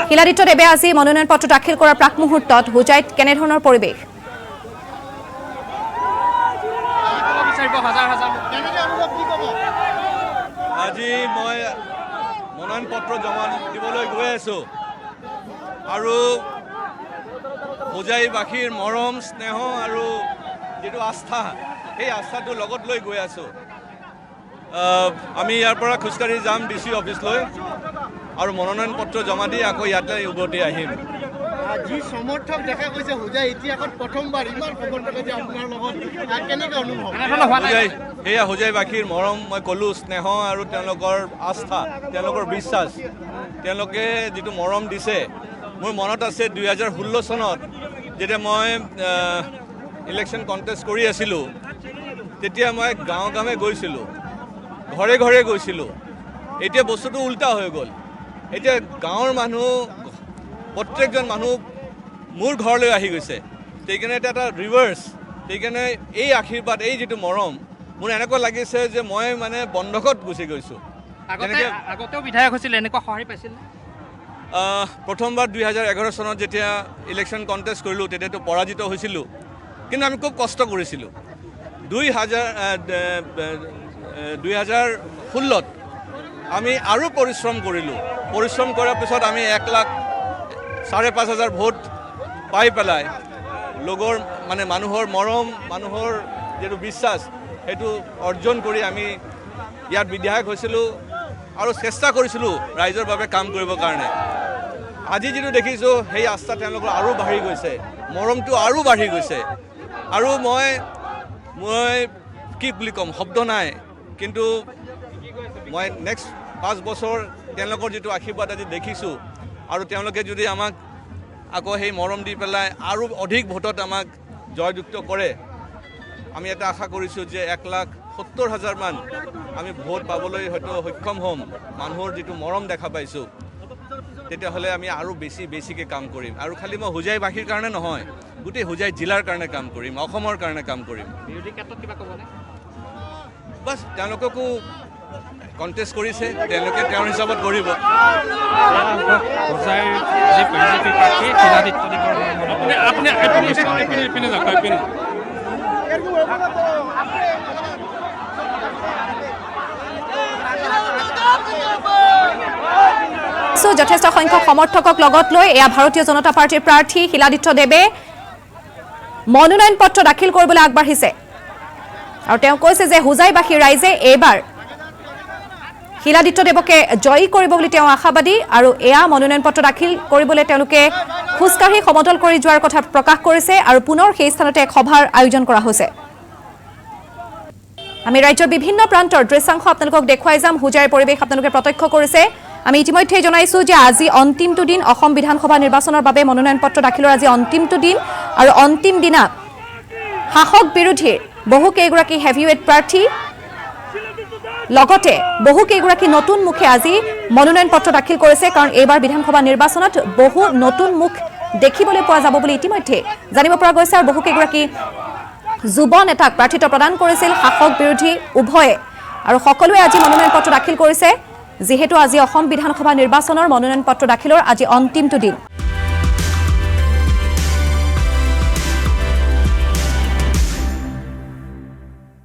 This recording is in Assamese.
শিলাদিত্য দেৱে আজি মনোনয়ন পত্ৰ দাখিল কৰাৰ প্ৰাক মুহূৰ্তত হোজাইত কেনেধৰণৰ পৰিৱেশ? আজি মই মনোনয়ন পত্ৰ জমা দিবলৈ গৈ আছোঁ আৰু হোজাইবাসীৰ মৰম স্নেহ আৰু যিটো আস্থা সেই আস্থাটো লগত লৈ গৈ আছোঁ। আমি ইয়াৰ পৰা খোজকাঢ়ি যাম DC অফিচলৈ আৰু মনোনয়ন পত্ৰ জমা দি আকৌ ইয়াতে উভতি আহিম। যি সমৰ্থক দেখা গৈছে হোজাই ইতিহাসত প্ৰথমবাৰ ইমান সমৰ্থক আছে আপোনাৰ লগত, কেনেকৈ অনুভৱ? সেয়া হোজাইবাসীৰ মৰম, মই ক'লোঁ স্নেহ আৰু তেওঁলোকৰ আস্থা, তেওঁলোকৰ বিশ্বাস, তেওঁলোকে যিটো মৰম দিছে। মোৰ মনত আছে 2016 চনত যেতিয়া মই ইলেকশ্যন কণ্টেষ্ট কৰি আছিলোঁ, তেতিয়া মই গাঁৱে গাঁৱে গৈছিলোঁ, ঘৰে ঘৰে গৈছিলোঁ। এতিয়া বস্তুটো উল্টা হৈ গ'ল। এতিয়া গাঁৱৰ মানুহ, প্ৰত্যেকজন মানুহ মোৰ ঘৰলৈ আহি গৈছে। সেইকাৰণে এটা ৰিভাৰ্চ। সেইকাৰণে এই আশীৰ্বাদ, এই যিটো মৰম, মোৰ এনেকুৱা লাগিছে যে মই মানে বন্ধকত গুচি গৈছোঁ। আগতেও বিধায়ক হৈছিল, এনেকুৱা সঁহাৰি পাইছিল? প্ৰথমবাৰ 2011 চনত যেতিয়া ইলেকশ্যন কণ্টেষ্ট কৰিলোঁ তেতিয়াতো পৰাজিত হৈছিলোঁ, কিন্তু আমি খুব কষ্ট কৰিছিলোঁ। 2016ত আমি আৰু পৰিশ্ৰম কৰিলোঁ। পৰিশ্ৰম কৰাৰ পিছত আমি 1,05,500 ভোট পাই পেলাই লগৰ মানে মানুহৰ মৰম, মানুহৰ যিটো বিশ্বাস, সেইটো অৰ্জন কৰি আমি ইয়াত বিধায়ক হৈছিলোঁ আৰু চেষ্টা কৰিছিলোঁ ৰাইজৰ বাবে কাম কৰিবৰ কাৰণে। আজি যিটো দেখিছোঁ সেই আস্থা তেওঁলোকৰ আৰু বাঢ়ি গৈছে, মৰমটো আৰু বাঢ়ি গৈছে। আৰু মই কি বুলি ক'ম, শব্দ নাই। কিন্তু মই নেক্সট 5 বছৰ তেওঁলোকৰ যিটো আশীৰ্বাদ আজি দেখিছোঁ আৰু তেওঁলোকে যদি আমাক আকৌ সেই মৰম দি পেলাই আৰু অধিক ভোটত আমাক জয়যুক্ত কৰে, আমি এটা আশা কৰিছোঁ যে 1,70,000 মান আমি ভোট পাবলৈ হয়তো সক্ষম হ'ম। মানুহৰ যিটো মৰম দেখা পাইছোঁ, তেতিয়াহ'লে আমি আৰু বেছিকৈ কাম কৰিম। আৰু খালি মই হোজাইবাসীৰ কাৰণে নহয়, গোটেই হোজাই জিলাৰ কাৰণে কাম কৰিম, অসমৰ কাৰণে কাম কৰিম। বিৰোধী ক্ষেত্ৰত কিবা ক'বনে? বাছ তেওঁলোককো কণ্টেষ্ট কৰিছে, তেওঁলোকে তেওঁৰ হিচাপত কৰিব। যথেষ্ট সংখ্যক সমৰ্থকক লগত লৈ এয়া ভাৰতীয় জনতা পাৰ্টিৰ প্ৰাৰ্থী শিলাদিত্য দেৱে মনোনয়ন পত্ৰ দাখিল কৰিবলৈ আগবাঢ়িছে আৰু তেওঁ কৈছে যে হোজাইবাসী ৰাইজে এইবাৰ শিলাদিত্য দেৱকে জয়ী কৰিব বুলি তেওঁ আশাবাদী আৰু এয়া মনোনয়ন পত্ৰ দাখিল কৰিবলৈ তেওঁলোকে খোজকাঢ়ি সমতল কৰি যোৱাৰ কথা প্ৰকাশ কৰিছে আৰু পুনৰ সেই স্থানতে এক সভাৰ আয়োজন কৰা হৈছে। আমি ৰাজ্যৰ বিভিন্ন প্ৰান্তৰ দৃশ্যাংশ আপোনালোকক দেখুৱাই যাম। হোজাইৰ পৰিৱেশ আপোনালোকে প্ৰত্যক্ষ কৰিছে। আমি ইতিমধ্যে জনাইছোঁ যে আজি অন্তিমটো দিন, অসম বিধানসভা নিৰ্বাচনৰ বাবে মনোনয়ন পত্ৰ দাখিলৰ আজি অন্তিমটো দিন আৰু অন্তিম দিনা শাসক বিৰোধীৰ বহুকেইগৰাকী হেভিৱেট প্ৰাৰ্থী লগতে বহুকেইগৰাকী নতুন মুখে আজি মনোনয়ন পত্ৰ দাখিল কৰিছে, কাৰণ এইবাৰ বিধানসভা নিৰ্বাচনত বহু নতুন মুখ দেখিবলৈ পোৱা যাব বুলি ইতিমধ্যে জানিব পৰা গৈছে। আৰু বহুকেইগৰাকী যুৱ নেতাক প্ৰাৰ্থিত্ব প্ৰদান কৰিছিল শাসক বিৰোধী উভয়ে, আৰু সকলোৱে আজি মনোনয়ন পত্ৰ দাখিল কৰিছে, যিহেতু আজি অসম বিধানসভা নিৰ্বাচনৰ মনোনয়ন পত্ৰ দাখিলৰ আজি অন্তিমটো দিন।